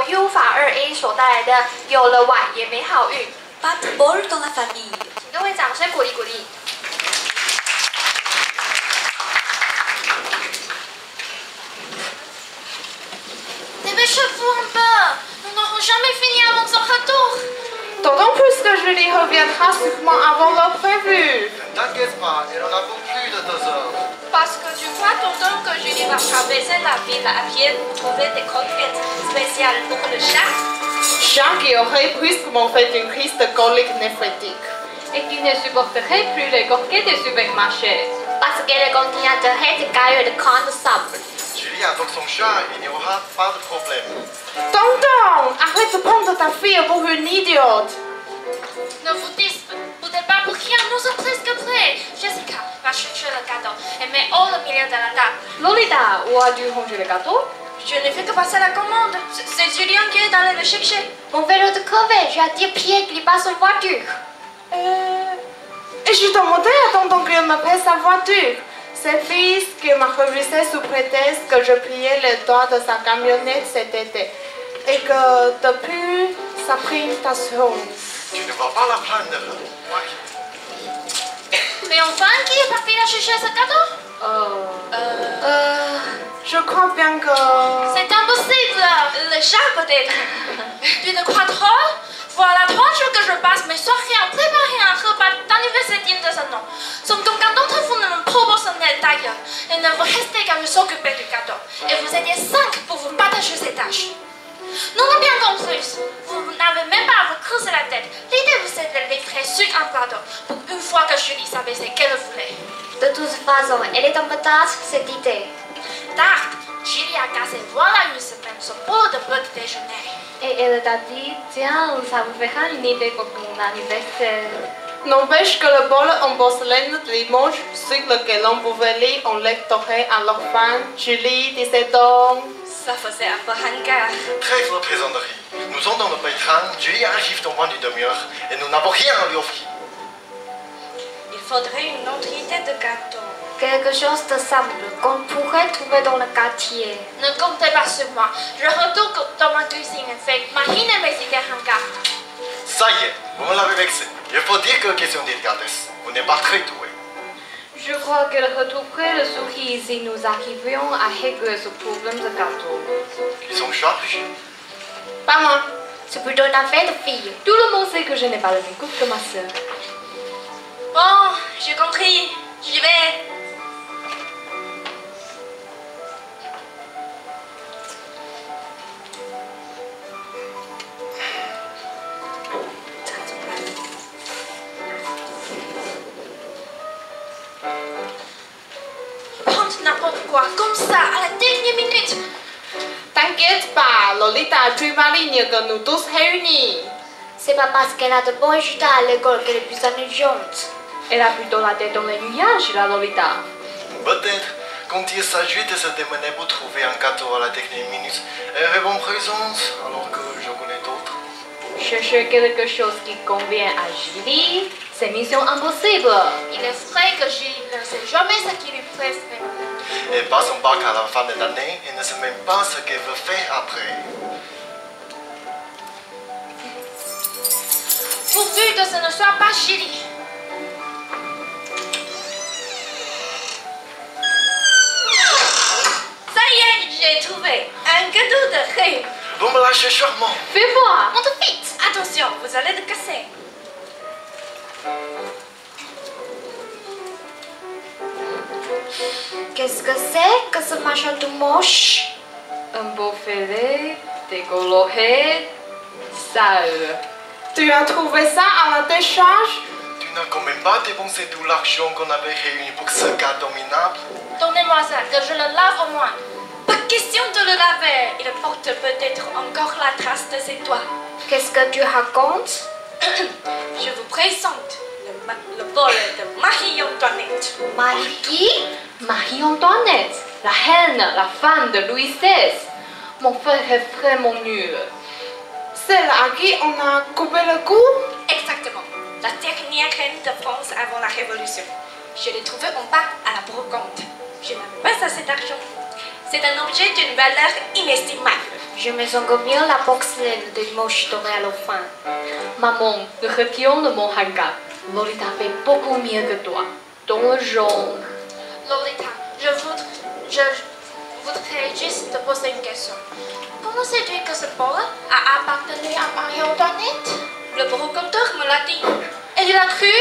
U 法2A 所带来的“有了碗也没好运”。Pas de bol dans la famille。请各位掌声鼓励鼓励。Dépêchez-vous un peu, nous n'aurons jamais fini avant son retour. D'autant plus que Julie reviendra sûrement avant l'heure prévue. Ne t'inquiète pas, elle en a pour plus de 2 heures. Parce que tu crois, tonton, que Julie va traverser la ville à pied pour trouver des croquettes spéciales pour le chat? Chat qui aurait brusquement fait une crise de colique néphrétique. Et qui ne supporterait plus les croquettes du supermarché. Parce qu'elle continuerait de gagner le camp de sable. Julie adopte son chat, il n'y aura pas de problème. Tonton, arrête de prendre ta fille pour une idiote. Ne vous disputez pas pour rien, nous sommes presque prêts. Jessica va chercher le gâteau et met au milieu de la table. Lolita, où as-tu rangé le gâteau? Je ne fais que passer la commande. C'est Julien qui est allé le chercher. Mon vélo de crevé, j'ai à 10 pieds qu'il passe en voiture. Et je demandais à tonton qu'il me paie sa voiture. C'est fils qui m'a refusé sous prétexte que je pliais les doigts de sa camionnette cet été. Et que depuis, ça prit une passion. Tu ne vas pas la plaindre. Mais enfin, qui est parti la chercher ce gâteau? Je crois bien que... C'est impossible. Le chat peut-être. Tu ne crois trop? Voilà 3 jours que je passe mes soirées à préparer un repas d'anniversaire digne de ce nom. Sans qu'aucun d'entre vous ne me propose un aide d'ailleurs. Il ne vous reste qu'à vous occuper du gâteau. Et vous êtes 5 pour vous partager ces tâches. Nous l'avons bien compris. Vous n'avez même pas à vous creuser la tête. L'idée vous est de livrer sur un plateau. Pour une fois que Julie savait ce qu'elle voulait. De toute façon, elle est en retard, cette idée. Tard, Julie a cassé voilà une semaine son pot de petit déjeuner. Et elle t'a dit, tiens, ça vous fera une idée pour mon anniversaire. N'empêche que le bol en porcelaine de Limoges sur lequel on pouvait lire en lectoré à leur fin, Julie disait donc... Ça faisait un peu hangar. Trêve de plaisanterie. Nous sommes dans le train, Julie arrive dans moins d'une demi-heure et nous n'avons rien à lui offrir. Il faudrait une autre idée de gâteau. Quelque chose de simple qu'on pourrait trouver dans le quartier. Ne comptez pas sur moi. Je retourne dans ma cuisine et fais machiner mes idées hangar. Ça y est, vous me l'avez vexé. Il faut dire que question délicatesse. Vous n'êtes pas très doué. Je crois qu'elle retrouverait le sourire si nous arrivions à régler ce problème de gâteau. Ils sont chargés. Pas moi. C'est plutôt une affaire de fille. Tout le monde sait que je n'ai pas le même goût que ma sœur. Bon, j'ai compris. J'y vais. N'importe quoi, comme ça, à la dernière minute. T'inquiète pas, Lolita est plus maligne que nous tous réunis. C'est pas parce qu'elle a de bons résultats à l'école qu'elle est plus intelligente. Elle a plutôt la tête dans les nuages, la Lolita. Peut-être, quand il s'agit de se démener pour trouver un gâteau à la dernière minute, elle répond présente, alors que je connais d'autres. Chercher quelque chose qui convient à Julie, c'est mission impossible. Il est vrai que Julie ne sait jamais ce qui lui plaît. Elle passe son bac à la fin de l'année et ne sait même pas ce qu'elle veut faire après. Pourvu que ce ne soit pas Julie. Ça y est, j'ai trouvé un gâteau de rêve. Vous me lâchez charmant. Fais voir. Monte vite. Attention, vous allez le casser. Qu'est-ce que c'est que ce machin tout moche? Un beau filet, décoloré, sale. Tu as trouvé ça à la décharge? Tu n'as quand même pas dépensé tout l'argent qu'on avait réuni pour ce gâteau minable. Donnez-moi ça, que je le lave au moins. Pas question de le laver. Il porte peut-être encore la trace de ses doigts. Qu'est-ce que tu racontes? Je vous présente le bol de Marie-Antoinette. Marie qui? Marie-Antoinette, la reine, la femme de Louis XVI. Mon frère est vraiment nul. Celle à qui on a coupé le cou? Exactement. La dernière reine de France avant la Révolution. Je l'ai trouvée en bas à la brocante. Je n'avais pas assez d'argent. C'est un objet d'une valeur inestimable. Je me sens comme mieux la porcelaine de moche dorée à la fin. Maman, nous retirons le mot hanga. Lolita fait beaucoup mieux que toi. Dans le genre. Lolita, je voudrais juste te poser une question. Comment sais-tu que ce bol a appartenu à Marie-Antoinette? Le brocanteur me l'a dit. Et tu l'as cru?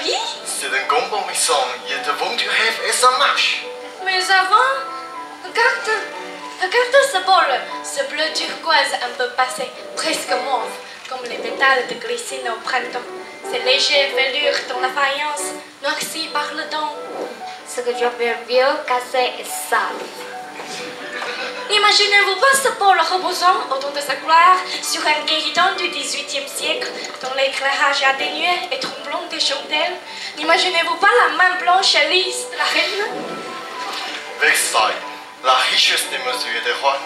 Oui. C'est un compromission. Il est devant du rêve et ça marche. Mais avant, regarde ce bol. Ce bleu turquoise un peu passé, presque mauve, comme les pétales de glycine au printemps. Ces légers velours dans la faïence, noircis par le temps. Ce que je veux vieux, cassé et sale. N'imaginez-vous pas ce bol reposant autour de sa gloire sur un guéridon du XVIIIe siècle, dont l'éclairage atténué et tremblant des chandelles? N'imaginez-vous pas la main blanche et lisse de la reine? Versailles, la richesse des mesures des rois.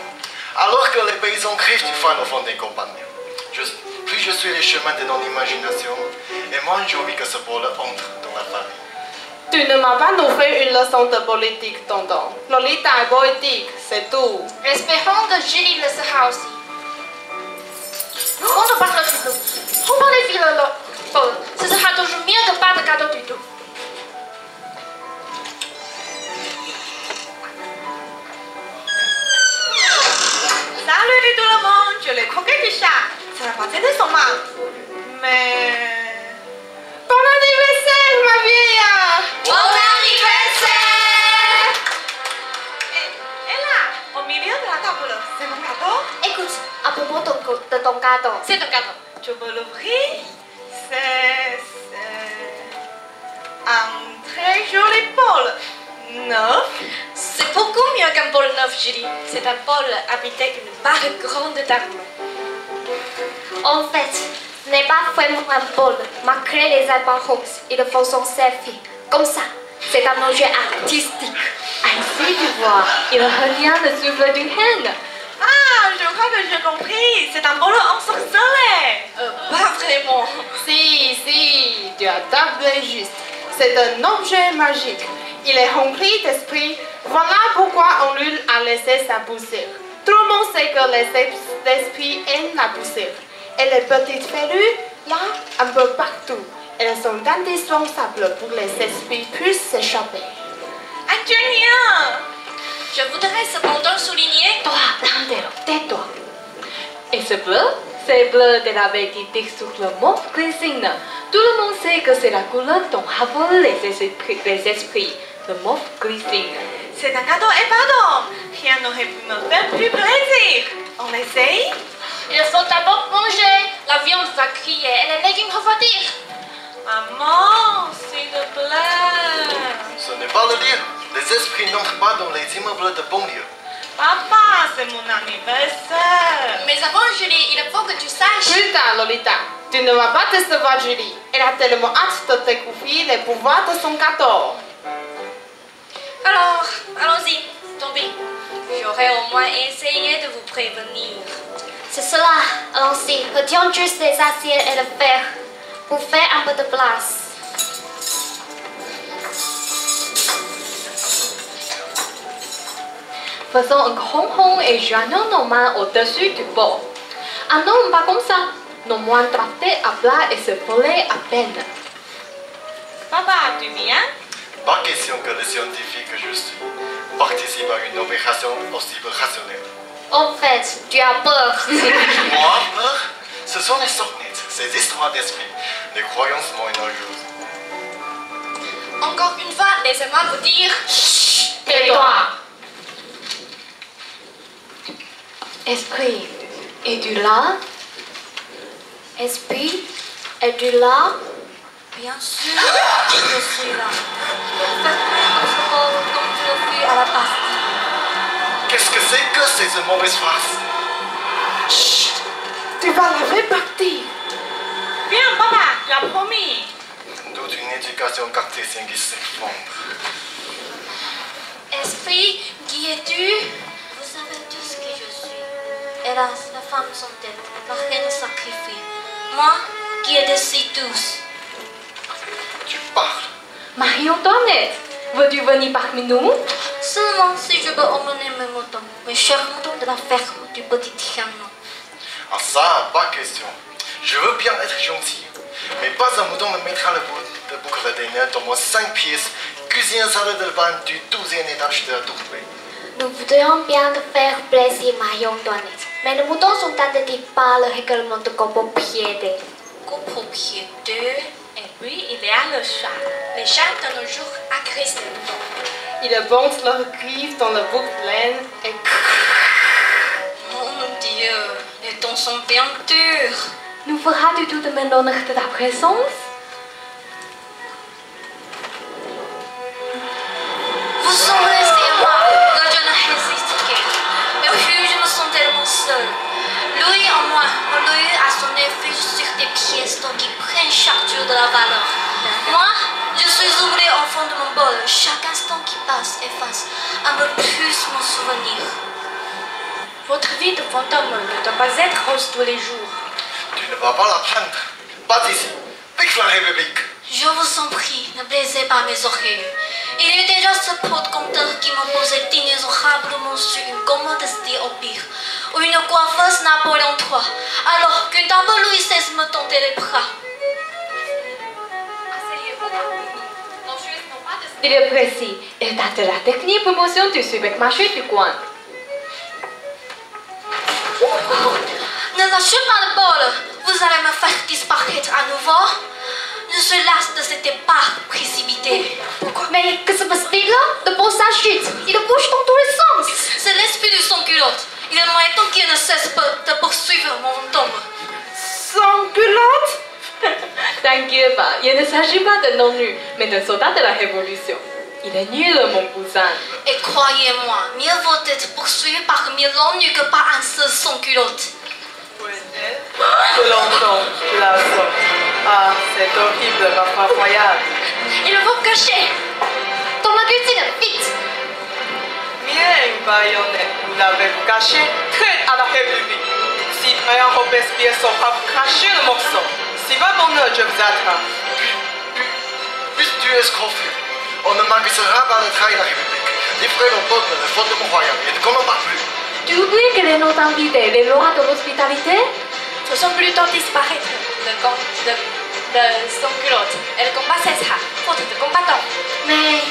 Alors que les paysans crèvent du faim au fond des campagnes. Plus je suis les chemins de ton imagination, et moins j'ai envie que ce bol entre dans la famille. Tu ne m'as pas nous fait une leçon de politique, tonton. Lolita est poétique, c'est tout. Espérons que Julie le sera aussi. On ne parle plus. Comment les filles le bol? Ce sera toujours mieux que pas de cadeau du tout. Salut tout le monde, je l'ai croqué du chat. Ça va passer de son main. Mais... Bon anniversaire, ma vieille! Bon anniversaire! Et là, au milieu de la table, c'est mon cadeau. Écoute, à propos de ton cadeau. C'est ton cadeau. Je peux l'ouvrir. C'est un très joli bol. Neuf. C'est beaucoup mieux qu'un bol neuf, Julie. C'est un bol habité d'une barre grande d'armes. En fait, ce n'est pas vraiment un bol, malgré les apparences et le façon selfie. Comme ça, c'est un objet artistique. Ainsi, tu vois, il revient le souffle d'une haine. Ah, je crois que j'ai compris. C'est un bol ensorcelé. Pas vraiment. Si, tu as tablé juste. C'est un objet magique. Il est rempli d'esprit. Voilà pourquoi on lui a laissé sa poussière. Tout le monde sait que les esprits aiment la poussière. Et les petites fêlures, là, un peu partout. Elles sont indispensables pour que les esprits puissent s'échapper. Ingénieur. Je voudrais cependant souligner. Toi, Landero, tais-toi. Et ce bleu, c'est bleu de la vérité sur le mauve glycine. Tout le monde sait que c'est la couleur dont ravolent les esprits. Le mauve glycine. C'est un cadeau et pardon. Rien n'aurait pu me faire plus plaisir. On essaye? Il faut d'abord manger. La viande va crier et les légumes refroidir. Maman, s'il te plaît. Ce n'est pas le lieu. Les esprits n'entrent pas dans les immeubles de banlieue. Papa, c'est mon anniversaire. Mais avant, Julie, il faut que tu saches. Plus tard, Lolita, tu ne vas pas décevoir Julie. Elle a tellement hâte de découvrir les pouvoirs de son cadeau. Alors, allons-y, tombez. J'aurais au moins essayé de vous prévenir. C'est cela. Allons-y, retirons juste les assiettes et le fer pour faire un peu de place. Faisons un grand rond et joignons nos mains au-dessus du bol. Ah non, pas comme ça. Nos mains tractées à plat et se voler à peine. Papa, tu viens? Pas question que le scientifique que je suis participe à une opération aussi rationnelle. En fait, tu as peur. Moi, peur, ce sont les sornettes, ces histoires d'esprit, les croyances moyenâgeuses. Encore une fois, laissez-moi vous dire. Tais-toi. Esprit, es-tu là? Esprit, es-tu là? Bien sûr, je suis là. Faites-moi ce bol comme tu le fais à la Bastille. Qu'est-ce que c'est que ces mauvaises phrases? Chut, tu vas la répartir. Viens, papa, tu as promis. D'où une éducation cartésienne qui s'effondre. Esprit, qui es-tu? Vous savez tous qui je suis. Hélas, les femmes sont telles, la reine sacrifiée. Moi, qui ai décidé tous. Tu parles. Marie-Antoinette, veux-tu venir parmi nous? Seulement si je peux emmener mes moutons, mes chers moutons de la ferme du petit Trianon. Ah ça, pas question. Je veux bien être gentil, mais pas un mouton me mettra le boucle d'énergie dans mon 5 pièces, cuisine salade de vin du 12e étage de la tour. Nous voudrions bien te faire plaisir, Marion Antoinette, mais nos moutons sont interdits par le règlement de copropriété. Copropriété. Et puis, il y a le chat. Les chats de nos jours agressent les moutons. Ils avancent leurs griffes dans le boucle de laine et... Mon Dieu, les dents sont bien dures. Nous verras du tout de m'éloigner de ta présence? Vous sont restés à moi, là je ne résiste qu'à. Et puis je me sens tellement seule. Lui en moi, lui a son effet sur des pièces qui prennent chaque jour de la valeur. Moi, je suis oubliée au fond de mon bol. Chaque instant qui passe efface un peu plus mon souvenir. Votre vie de fantôme ne doit pas être rose tous les jours. Tu ne vas pas la prendre. Pas ici. Vive la République. Je vous en prie, ne brisez pas mes oreilles. Il y a déjà ce pot de compteur qui me posait inexorablement sur une commode style au pire, ou une coiffeuse Napoléon III, alors qu'une table Louis XVI me tendait les bras. Il est précis et date de la technique promotion du supermarché du coin. Ne lâchez pas le bol, vous allez me faire disparaître à nouveau. Je suis lasse de cette départ précipité. Mais que se passe-t-il là? Le bon s'agite, il bouge dans tous les sens. C'est l'esprit du sans-culotte. Il aimerait donc qu'il ne cesse pas de poursuivre mon tombe. Sans-culotte? T'inquiète pas, il ne s'agit pas d'un non-nu, mais d'un soldat de la Révolution. Il est nul, mon cousin. Et croyez-moi, mieux vaut être poursuivi par 1000 non-nus que par un seul sans-culotte. Que longtemps, tu la sors. Ah, c'est horrible, ma foi royale. Il faut cacher. Dans la cuisine, vite! Bien, une baïonnette, vous l'avez caché, traite à la République. Citoyen Robespierre saura cracher le morceau. Si pas bonheur, je vous attrape. Puisque tu es confus, on ne m'accusera pas de trahir la République, livrer le peuple le fondement royal et ne combat plus. Tu oublies que les notes invitées, les lois de l'hospitalité? Ce sont plutôt disparaître de sans-culotte. Et le combat cessera, faute de combattants. Mais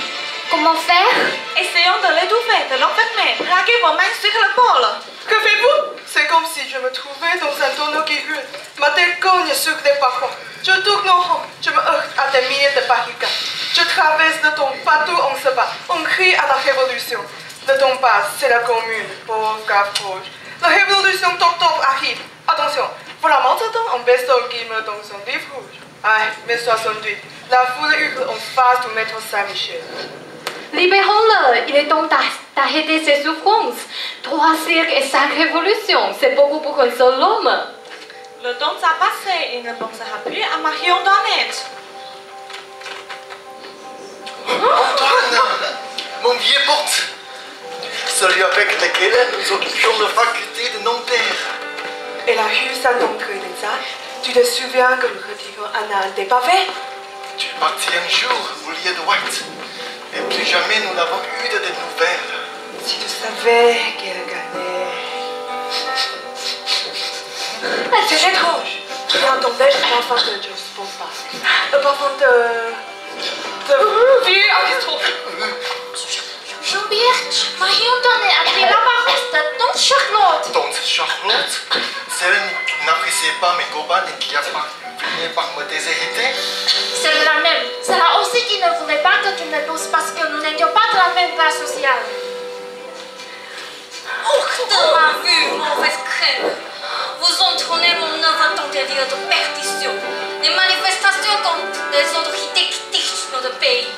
comment faire? Essayons de l'étouffer, de l'enfermer. Plaquez vos mains sur l'épaule. Que faites-vous? C'est comme si je me trouvais dans un tonneau qui hurle. Ma tête cogne sur des parois. Je tourne en rond, je me heurte à des milliers de barricades. Je traverse le temps, partout on se bat. On crie à la révolution. Le temps passe, c'est la commune. Pauvre Gavroche. La révolution d'octobre arrive. Attention, voilà maintenant on baisse son guillemot dans son livre rouge. Ah, mai 68. La foule hurle en face du métro Saint-Michel. Libérons-le, il est temps d'arrêter ses souffrances. 3 siècles et 5 révolutions, c'est beaucoup pour un seul homme. Le temps a passé, il ne pensera plus à Marion Antoinette. Antoine, mon vieux porte, celui avec lequel nous occupions la faculté de Nanterre. Et la rue Saint-André-les-Arts, tu te souviens que nous retirons Anna des pavés? Tu es parti un jour au lieu de White, et plus jamais nous n'avons eu de tes nouvelles. Si tu savais qu'elle gagnait. C'est étrange. Tu entendais le parfum de Joss Bonaparte. Le parfum de vieux apostrophe. Jean-Pierre, Marie-Antoinette a pris l'apparence de Tante Charlotte. Tante Charlotte, celle qui n'appréciait pas mes copains et qui a fini par me déshériter. C'est la même. C'est là aussi qui ne voulait pas que tu m'épouses parce que nous n'étions pas de la même classe sociale. Hors de ma vue, mauvaise crème. Vous entraînez mon neveu dans des lieux de perdition. Les manifestations contre les autorités qui dirigent notre pays.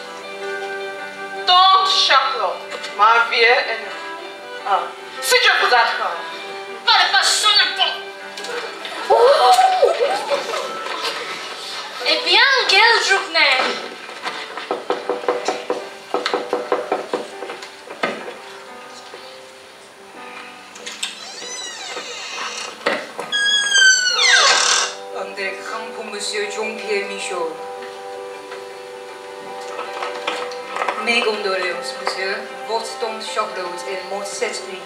Tante Charlotte, ma vieille ennemie. Ah, si je vous attrape. Pas de passion n'importe. Eh bien, quelle journée! Un télégramme pour Monsieur Jean-Pierre Michaud. Mes condoléances. Thomas, monsieur, Wolfton Charlotte et Montsetterie,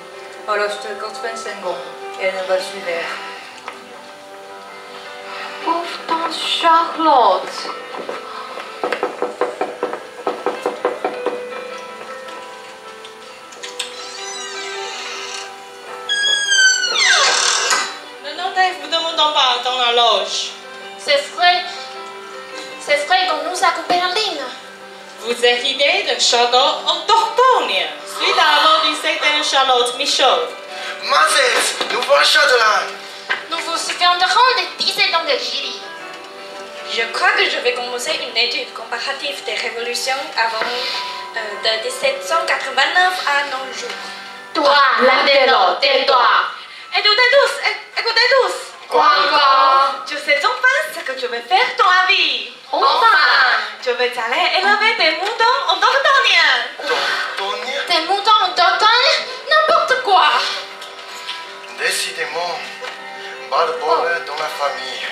à l'âge de 85 ans, et ne va suivre. Wolfton Charlotte. Vous demandons pas dans la loge. C'est vrai qu'on nous a coupé la ligne. Vous héritez de Charlotte en Dordogne, suite à la mort d'une certaine Charlotte Michaud. Mazette, nous voilà Châtelain. Nous vous souviendrons des 17 ans de Julie. Je crois que je vais commencer une étude comparative des révolutions avant de 1789 à nos jours. Toi, maintenant, tais-toi. Écoutez tous. Quoi encore? Je sais enfin ce que je vais faire ton avis. Enfin. Je vais aller élever des moutons en Dordogne. Dordogne? Des moutons en Dordogne? N'importe quoi. Décidément, pas de bonheur dans la famille.